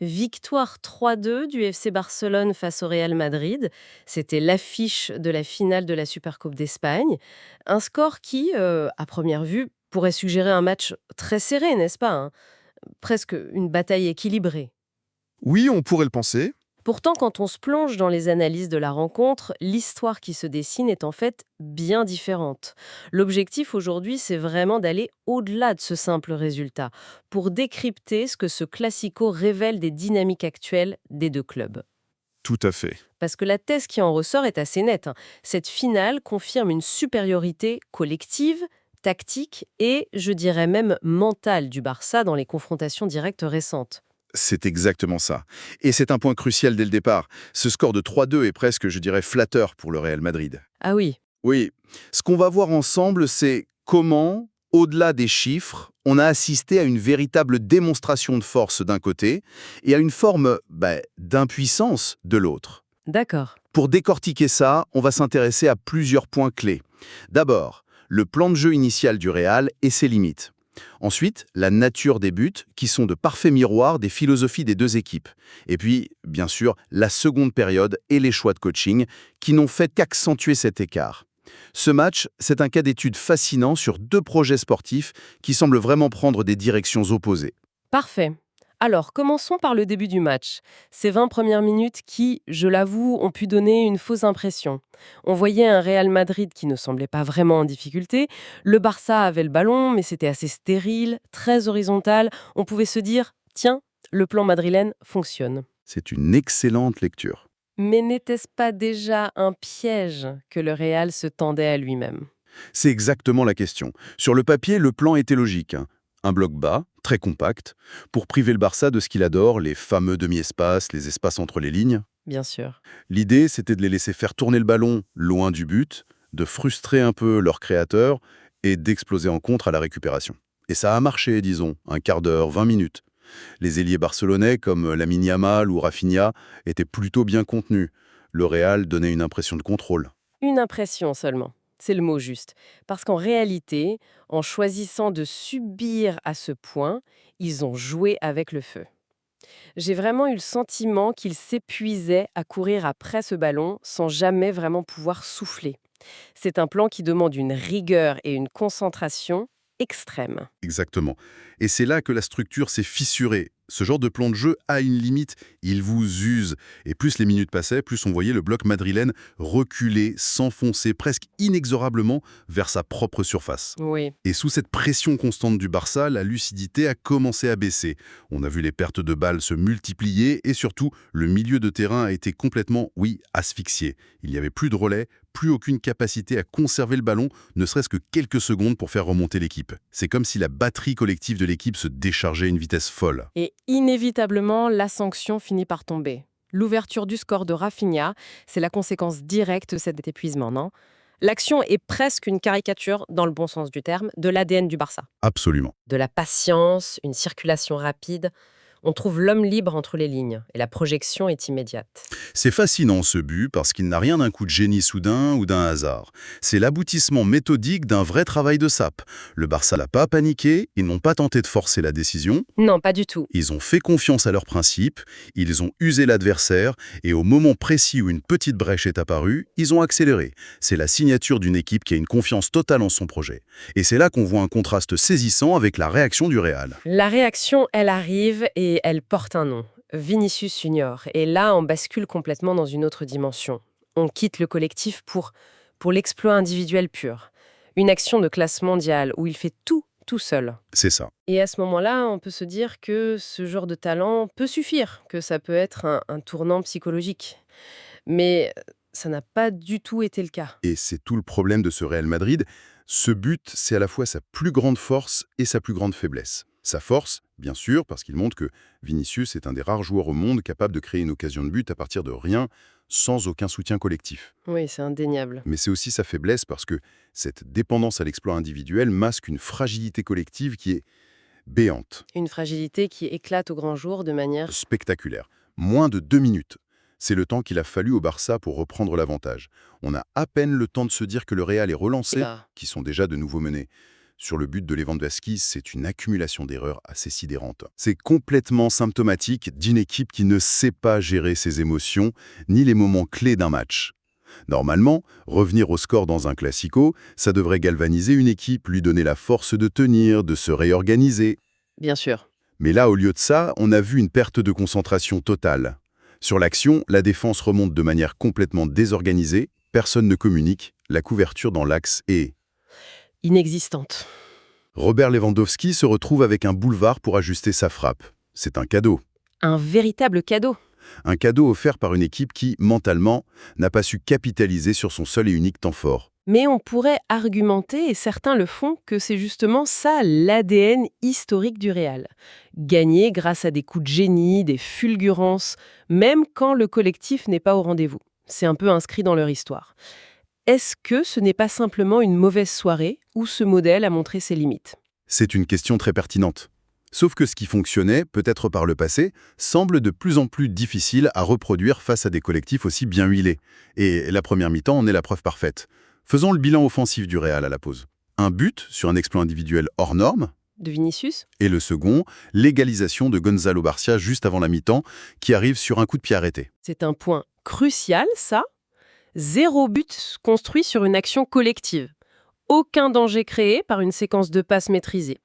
Victoire 3-2 du FC Barcelone face au Real Madrid. C'était l'affiche de la finale de la Supercoupe d'Espagne. Un score qui, à première vue, pourrait suggérer un match très serré, n'est-ce pas, hein? Presque une bataille équilibrée. Oui, on pourrait le penser. Pourtant, quand on se plonge dans les analyses de la rencontre, l'histoire qui se dessine est en fait bien différente. L'objectif aujourd'hui, c'est vraiment d'aller au-delà de ce simple résultat, pour décrypter ce que ce classico révèle des dynamiques actuelles des deux clubs. Tout à fait. Parce que la thèse qui en ressort est assez nette, hein. Cette finale confirme une supériorité collective, tactique et, je dirais même, mentale du Barça dans les confrontations directes récentes. C'est exactement ça. Et c'est un point crucial dès le départ. Ce score de 3-2 est presque, je dirais, flatteur pour le Real Madrid. Ah oui, Oui, ce qu'on va voir ensemble, c'est comment, au-delà des chiffres, on a assisté à une véritable démonstration de force d'un côté et à une forme d'impuissance de l'autre. d'accord. Pour décortiquer ça, on va s'intéresser à plusieurs points clés. D'abord, le plan de jeu initial du Real et ses limites. Ensuite, la nature des buts, qui sont de parfaits miroirs des philosophies des deux équipes. Et puis, bien sûr, la seconde période et les choix de coaching, qui n'ont fait qu'accentuer cet écart. Ce match, c'est un cas d'étude fascinant sur deux projets sportifs qui semblent vraiment prendre des directions opposées. Parfait. Alors, commençons par le début du match. Ces 20 premières minutes qui, je l'avoue, ont pu donner une fausse impression. On voyait un Real Madrid qui ne semblait pas vraiment en difficulté. Le Barça avait le ballon, mais c'était assez stérile, très horizontal. On pouvait se dire, tiens, le plan madrilène fonctionne. C'est une excellente lecture. Mais n'était-ce pas déjà un piège que le Real se tendait à lui-même? C'est exactement la question. Sur le papier, le plan était logique, hein. Un bloc bas, très compact, pour priver le Barça de ce qu'il adore, les fameux demi-espaces, les espaces entre les lignes. Bien sûr. L'idée, c'était de les laisser faire tourner le ballon loin du but, de frustrer un peu leur créateur et d'exploser en contre à la récupération. Et ça a marché, disons, un quart d'heure, 20 minutes. Les ailiers barcelonais, comme Lamine Yamal ou Rafinha, étaient plutôt bien contenus. Le Real donnait une impression de contrôle. Une impression seulement. C'est le mot juste. Parce qu'en réalité, en choisissant de subir à ce point, ils ont joué avec le feu. J'ai vraiment eu le sentiment qu'ils s'épuisaient à courir après ce ballon sans jamais vraiment pouvoir souffler. C'est un plan qui demande une rigueur et une concentration extrême. Exactement. Et c'est là que la structure s'est fissurée. Ce genre de plan de jeu a une limite, il vous use. Et plus les minutes passaient, plus on voyait le bloc madrilène reculer, s'enfoncer presque inexorablement vers sa propre surface. Oui. Et sous cette pression constante du Barça, la lucidité a commencé à baisser. On a vu les pertes de balles se multiplier et surtout, le milieu de terrain a été complètement, oui, asphyxié. Il n'y avait plus de relais, plus aucune capacité à conserver le ballon, ne serait-ce que quelques secondes pour faire remonter l'équipe. C'est comme si la batterie collective de l'équipe se déchargeait à une vitesse folle. Et inévitablement, la sanction finit par tomber. L'ouverture du score de Rafinha, c'est la conséquence directe de cet épuisement, non? L'action est presque une caricature, dans le bon sens du terme, de l'ADN du Barça. Absolument. De la patience, une circulation rapide. On trouve l'homme libre entre les lignes et la projection est immédiate. C'est fascinant ce but parce qu'il n'a rien d'un coup de génie soudain ou d'un hasard. C'est l'aboutissement méthodique d'un vrai travail de sape. Le Barça n'a pas paniqué, ils n'ont pas tenté de forcer la décision, Non, pas du tout. ils ont fait confiance à leurs principes, ils ont usé l'adversaire et au moment précis où une petite brèche est apparue, ils ont accéléré. C'est la signature d'une équipe qui a une confiance totale en son projet. Et c'est là qu'on voit un contraste saisissant avec la réaction du Real. La réaction, elle arrive et elle porte un nom. Vinicius Junior. Et là, on bascule complètement dans une autre dimension. On quitte le collectif pour l'exploit individuel pur. Une action de classe mondiale où il fait tout seul. C'est ça. Et à ce moment-là, on peut se dire que ce genre de talent peut suffire, que ça peut être un tournant psychologique. Mais ça n'a pas du tout été le cas. Et c'est tout le problème de ce Real Madrid. Ce but, c'est à la fois sa plus grande force et sa plus grande faiblesse. Sa force, bien sûr, parce qu'il montre que Vinicius est un des rares joueurs au monde capable de créer une occasion de but à partir de rien, sans aucun soutien collectif. Oui, c'est indéniable. Mais c'est aussi sa faiblesse parce que cette dépendance à l'exploit individuel masque une fragilité collective qui est béante, Une fragilité qui éclate au grand jour de manière... spectaculaire. Moins de 2 minutes. C'est le temps qu'il a fallu au Barça pour reprendre l'avantage. On a à peine le temps de se dire que le Real est relancé, Ah. qui sont déjà de nouveau menés. Sur le but de Lewandowski, c'est une accumulation d'erreurs assez sidérante. C'est complètement symptomatique d'une équipe qui ne sait pas gérer ses émotions ni les moments clés d'un match. Normalement, revenir au score dans un classico, ça devrait galvaniser une équipe, lui donner la force de tenir, de se réorganiser. Bien sûr. Mais là, au lieu de ça, on a vu une perte de concentration totale. Sur l'action, la défense remonte de manière complètement désorganisée, personne ne communique, la couverture dans l'axe est... Inexistante. Robert Lewandowski se retrouve avec un boulevard pour ajuster sa frappe. C'est un cadeau. Un véritable cadeau. Un cadeau offert par une équipe qui, mentalement, n'a pas su capitaliser sur son seul et unique temps fort. Mais on pourrait argumenter, et certains le font, que c'est justement ça l'ADN historique du Real. Gagner grâce à des coups de génie, des fulgurances, même quand le collectif n'est pas au rendez-vous. C'est un peu inscrit dans leur histoire. Est-ce que ce n'est pas simplement une mauvaise soirée où ce modèle a montré ses limites? C'est une question très pertinente. Sauf que ce qui fonctionnait, peut-être par le passé, semble de plus en plus difficile à reproduire face à des collectifs aussi bien huilés. Et la première mi-temps en est la preuve parfaite. Faisons le bilan offensif du Real à la pause. Un but sur un exploit individuel hors norme, De Vinicius? et le second, l'égalisation de Gonzalo Barcia juste avant la mi-temps, qui arrive sur un coup de pied arrêté. C'est un point crucial, ça. 0 but construit sur une action collective. Aucun danger créé par une séquence de passes maîtrisée.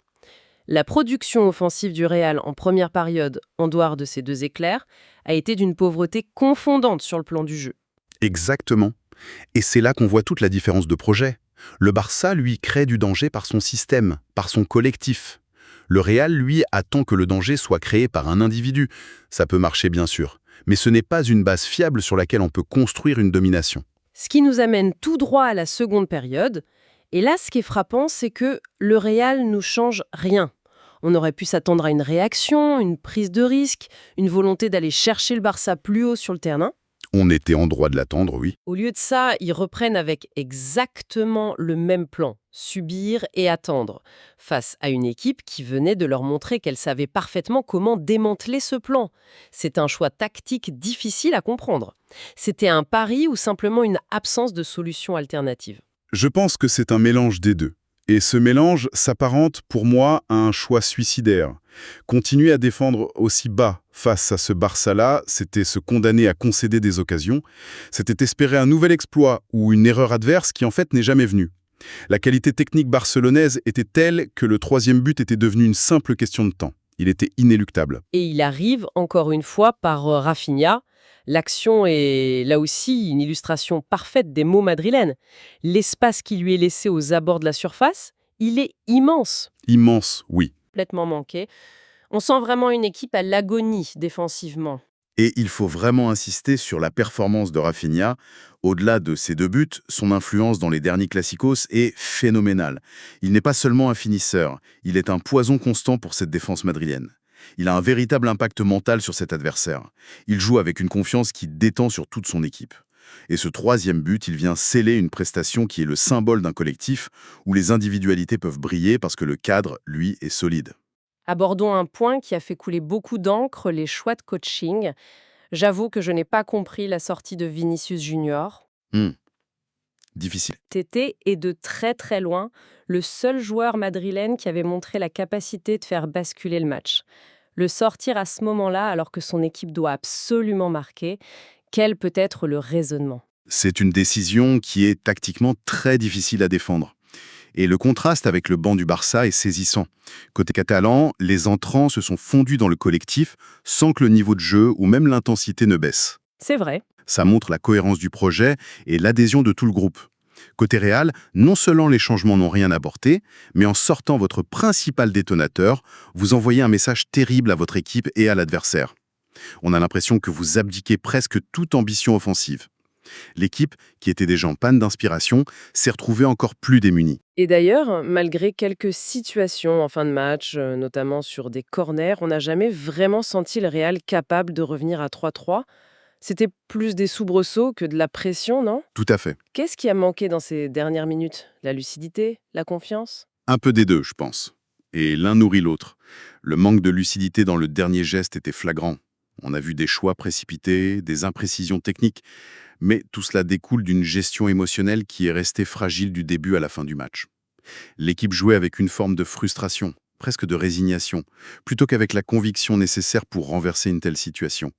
La production offensive du Real en première période, en dehors de ces 2 éclairs, a été d'une pauvreté confondante sur le plan du jeu. Exactement. Et c'est là qu'on voit toute la différence de projet. Le Barça, lui, crée du danger par son système, par son collectif. Le Real, lui, attend que le danger soit créé par un individu. Ça peut marcher, bien sûr. Mais ce n'est pas une base fiable sur laquelle on peut construire une domination. Ce qui nous amène tout droit à la seconde période. Et là, ce qui est frappant, c'est que le Real ne change rien. On aurait pu s'attendre à une réaction, une prise de risque, une volonté d'aller chercher le Barça plus haut sur le terrain. On était en droit de l'attendre, oui. Au lieu de ça, ils reprennent avec exactement le même plan, subir et attendre, face à une équipe qui venait de leur montrer qu'elle savait parfaitement comment démanteler ce plan. C'est un choix tactique difficile à comprendre. C'était un pari ou simplement une absence de solution alternative? Je pense que c'est un mélange des deux. Et ce mélange s'apparente pour moi à un choix suicidaire. Continuer à défendre aussi bas face à ce Barça-là, c'était se condamner à concéder des occasions, c'était espérer un nouvel exploit ou une erreur adverse qui en fait n'est jamais venue. La qualité technique barcelonaise était telle que le troisième but était devenu une simple question de temps. Il était inéluctable. Et il arrive, encore une fois, par Rafinha. L'action est, là aussi, une illustration parfaite des mots madrilènes. L'espace qui lui est laissé aux abords de la surface, il est immense. Immense, oui. Complètement manqué. On sent vraiment une équipe à l'agonie défensivement. Et il faut vraiment insister sur la performance de Rafinha. Au-delà de ses 2 buts, son influence dans les derniers classicos est phénoménale. Il n'est pas seulement un finisseur, il est un poison constant pour cette défense madrilène. Il a un véritable impact mental sur cet adversaire. Il joue avec une confiance qui détend sur toute son équipe. Et ce troisième but, il vient sceller une prestation qui est le symbole d'un collectif où les individualités peuvent briller parce que le cadre, lui, est solide. Abordons un point qui a fait couler beaucoup d'encre, les choix de coaching. J'avoue que je n'ai pas compris la sortie de Vinicius Junior. Difficile. Tété est de très très loin le seul joueur madrilène qui avait montré la capacité de faire basculer le match. Le sortir à ce moment-là, alors que son équipe doit absolument marquer, quel peut être le raisonnement? C'est une décision qui est tactiquement très difficile à défendre. Et le contraste avec le banc du Barça est saisissant. Côté catalan, les entrants se sont fondus dans le collectif sans que le niveau de jeu ou même l'intensité ne baisse. C'est vrai. Ça montre la cohérence du projet et l'adhésion de tout le groupe. Côté Real, non seulement les changements n'ont rien apporté, mais en sortant votre principal détonateur, vous envoyez un message terrible à votre équipe et à l'adversaire. On a l'impression que vous abdiquez presque toute ambition offensive. L'équipe, qui était déjà en panne d'inspiration, s'est retrouvée encore plus démunie. Et d'ailleurs, malgré quelques situations en fin de match, notamment sur des corners, on n'a jamais vraiment senti le Real capable de revenir à 3-3. C'était plus des soubresauts que de la pression, non? Tout à fait. Qu'est-ce qui a manqué dans ces dernières minutes? La lucidité? La confiance? Un peu des deux, je pense. Et l'un nourrit l'autre. Le manque de lucidité dans le dernier geste était flagrant. On a vu des choix précipités, des imprécisions techniques, mais tout cela découle d'une gestion émotionnelle qui est restée fragile du début à la fin du match. L'équipe jouait avec une forme de frustration, presque de résignation, plutôt qu'avec la conviction nécessaire pour renverser une telle situation.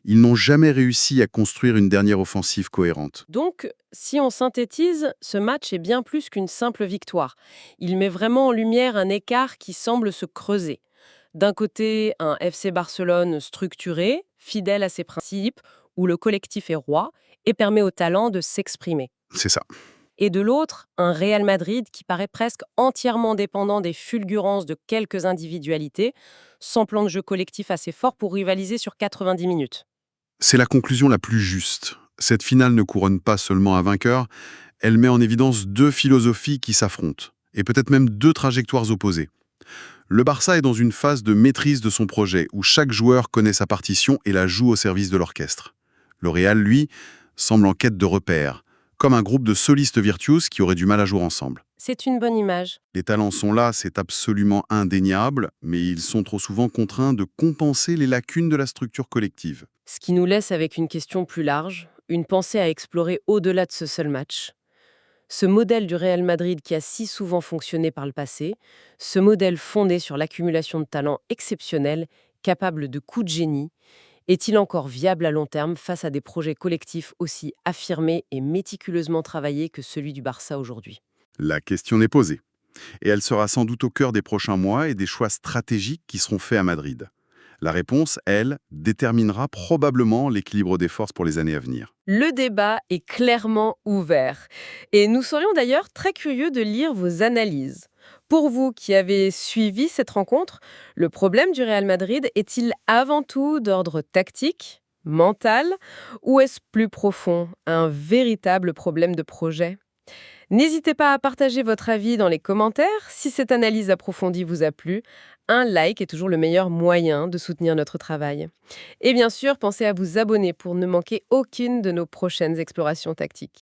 Ils n'ont jamais réussi à construire une dernière offensive cohérente. Donc, si on synthétise, ce match est bien plus qu'une simple victoire. Il met vraiment en lumière un écart qui semble se creuser. D'un côté, un FC Barcelone structuré, fidèle à ses principes, où le collectif est roi et permet au talent de s'exprimer. C'est ça. Et de l'autre, un Real Madrid qui paraît presque entièrement dépendant des fulgurances de quelques individualités, sans plan de jeu collectif assez fort pour rivaliser sur 90 minutes. C'est la conclusion la plus juste. Cette finale ne couronne pas seulement un vainqueur, elle met en évidence deux philosophies qui s'affrontent, et peut-être même deux trajectoires opposées. Le Barça est dans une phase de maîtrise de son projet, où chaque joueur connaît sa partition et la joue au service de l'orchestre. Le Real, lui, semble en quête de repères, comme un groupe de solistes virtuoses qui auraient du mal à jouer ensemble. C'est une bonne image. Les talents sont là, c'est absolument indéniable, mais ils sont trop souvent contraints de compenser les lacunes de la structure collective. Ce qui nous laisse avec une question plus large, une pensée à explorer au-delà de ce seul match. Ce modèle du Real Madrid qui a si souvent fonctionné par le passé, ce modèle fondé sur l'accumulation de talents exceptionnels, capables de coups de génie, est-il encore viable à long terme face à des projets collectifs aussi affirmés et méticuleusement travaillés que celui du Barça aujourd'hui? La question est posée, et elle sera sans doute au cœur des prochains mois et des choix stratégiques qui seront faits à Madrid. La réponse, elle, déterminera probablement l'équilibre des forces pour les années à venir. Le débat est clairement ouvert. Et nous serions d'ailleurs très curieux de lire vos analyses. Pour vous qui avez suivi cette rencontre, le problème du Real Madrid est-il avant tout d'ordre tactique, mental, ou est-ce plus profond, un véritable problème de projet? N'hésitez pas à partager votre avis dans les commentaires. Si cette analyse approfondie vous a plu, un like est toujours le meilleur moyen de soutenir notre travail. Et bien sûr, pensez à vous abonner pour ne manquer aucune de nos prochaines explorations tactiques.